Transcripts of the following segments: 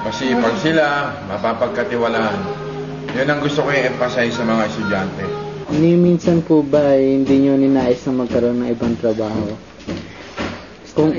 Masipag sila, mapapagkatiwalaan. Yun ang gusto ko i-emphasize sa mga estudyante. Ni minsan po ba hindi nyo ninais na magkaroon ng ibang trabaho? Kung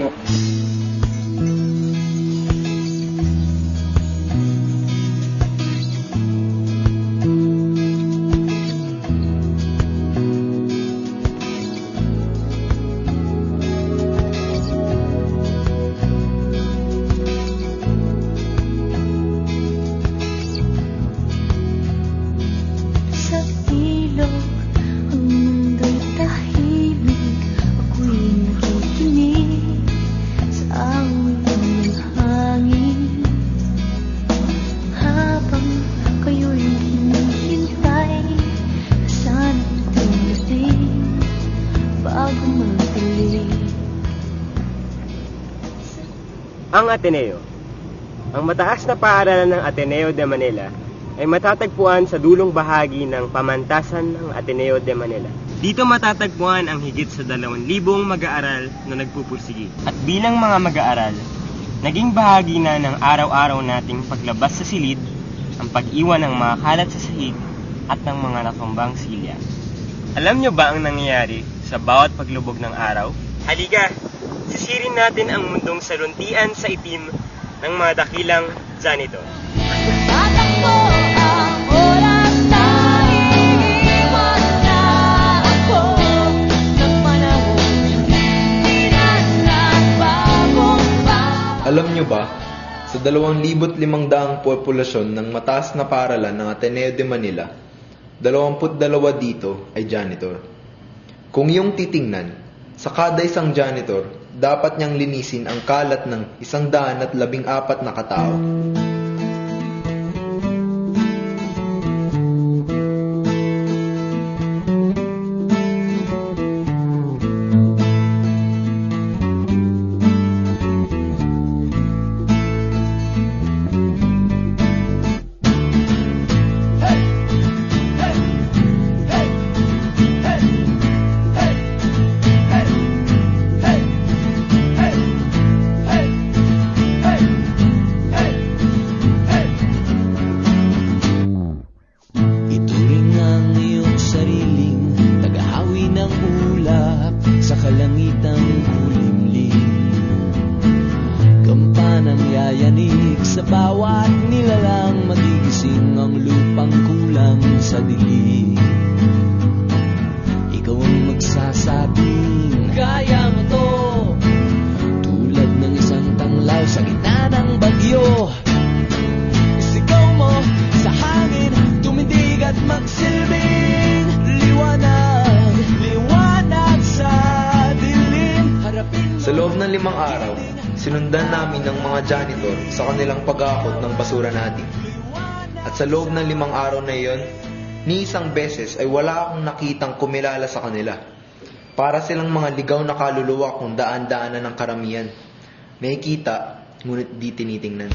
ang Ateneo. Ang mataas na paaralan ng Ateneo de Manila ay matatagpuan sa dulong bahagi ng pamantasan ng Ateneo de Manila. Dito matatagpuan ang higit sa 2,000 mag-aaral na nagpupursigi. At bilang mga mag-aaral, naging bahagi na ng araw-araw nating paglabas sa silid, ang pag-iwan ng mga kalat sa sahig at ng mga natumbang silya. Alam nyo ba ang nangyayari sa bawat paglubog ng araw? Halika! Sisirin natin ang mundong saluntian sa itim ng mga dakilang janitor. Tatakbo ang oras na iniwan na ako ng panahon hindi na nagbagong ba. Alam nyo ba, sa 2,500 populasyon ng mataas na paaralan ng Ateneo de Manila, 22 dito ay janitor. Kung iyong titingnan, sa kada isang janitor, dapat niyang linisin ang kalat ng 114 na katao. Sa bawat nilalang magigising ang lupang kulang sa dilim. Ikaw ang magsasabing kaya mo to, tulad ng isang tanglaw sa gitna ng bagyo. Isigaw mo sa hangin, tumindig at magsilbing liwanag, liwanag sa dilim. Harapin Sa loob ng 5 araw, sinundan namin ng mga janitor sa kanilang pag-aakot ng basura natin. At sa loob ng 5 araw na iyon, ni isang beses ay wala akong nakitang kumilala sa kanila. Para silang mga ligaw na kaluluwa kung daan-daanan ng karamihan. May kita, ngunit di tinitingnan.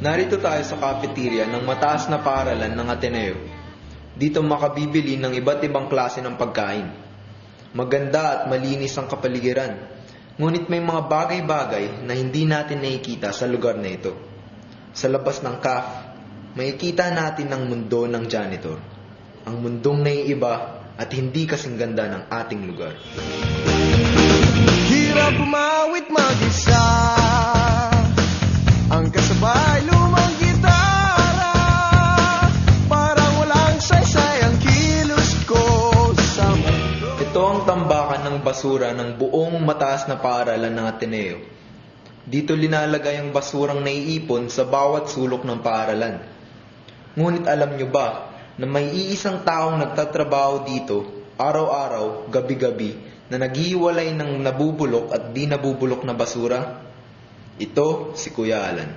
Narito tayo sa cafeteria ng mataas na paaralan ng Ateneo. Dito makabibili ng iba't ibang klase ng pagkain. Maganda at malinis ang kapaligiran. Ngunit may mga bagay-bagay na hindi natin nakikita sa lugar na ito. Sa labas ng cafe, makikita natin ang mundo ng janitor. Ang mundong naiiba at hindi kasing ganda ng ating lugar. hirap umawit mag-isa, ang kasabay lumang gitara, parang walang saysay ang kilos ko sa mundo. Ito ang tambakan ng basura ng buong mataas na paaralan ng Ateneo. Dito linalagay ang basurang naiipon sa bawat sulok ng paaralan. Ngunit alam nyo ba na may iisang taong nagtatrabaho dito araw-araw, gabi-gabi, na naghihiwalay ng nabubulok at di nabubulok na basura? Ito si Kuya Alan.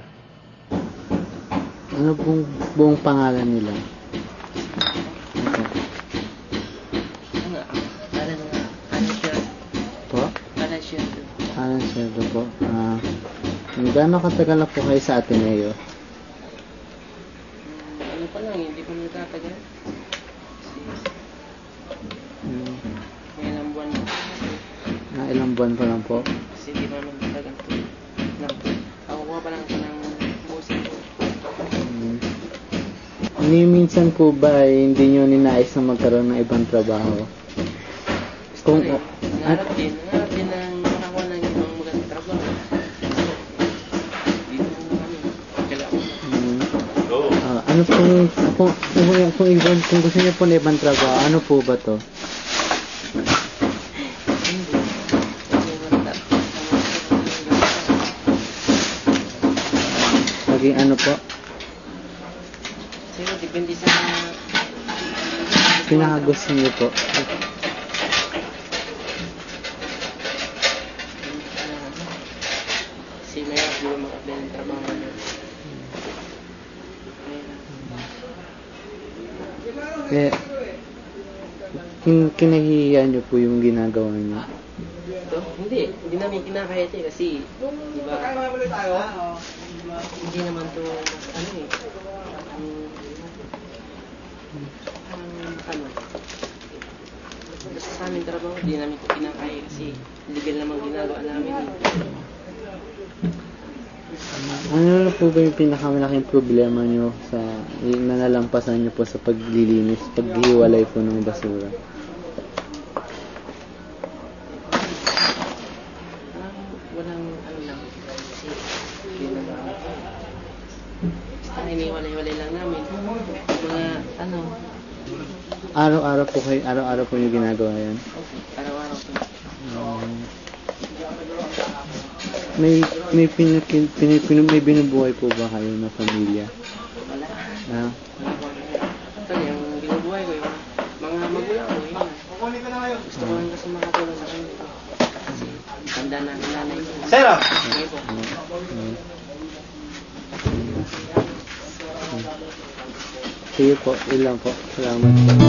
Ano pong buong pangalan nila? Gaano katagal na po kayo sa Ateneo? Ano pa lang, hindi pa nagtatagal. Hmm. May ilang buwan na. Ilang buwan pa lang po. Kasi hindi pa nagtatagal to. Nakukuha pa lang ko ng musik ko. Ni minsan po ba hindi nyo ninais na magkaroon ng ibang trabaho? Kung Nangarap din ng makakuha ng ibang magandang trabaho. Dito kami, ano po kung gusto niyo po ng ibang trabaho, ano po ba to? Maging ano po? Siguro depende sa Pinakagusto niyo po. kasi mayroon siguro mag-apply ng trabaho na. Eh, kinahihiyan niyo po yung ginagawa niyo. Ito? Hindi namin kinakayat kasi, di ba, hindi naman to, ano, basta sa amin trabaho, hindi namin ito kinakaya kasi legal naman ginagawa namin. Ano na po ba yung pinakamalaking problema niyo sa nanalampasan niyo po sa paglilinis, paghiwalay po ng basura? Walang ano lang, kasi hindi naman, basta iniwalay-walay lang namin. Mga ano, Araw-araw po yung ginagawa yan. araw-araw po. May binubuhay po ba kayo na pamilya? Wala. Ah, Actually, yung binubuhay ko, yung mga magulang ko, yun. Gusto ko lang kasi makatulong sa kanila. Kasi tanda na ang nanay ko. Sero! Okay po. sige po, ilan po. Salamat po.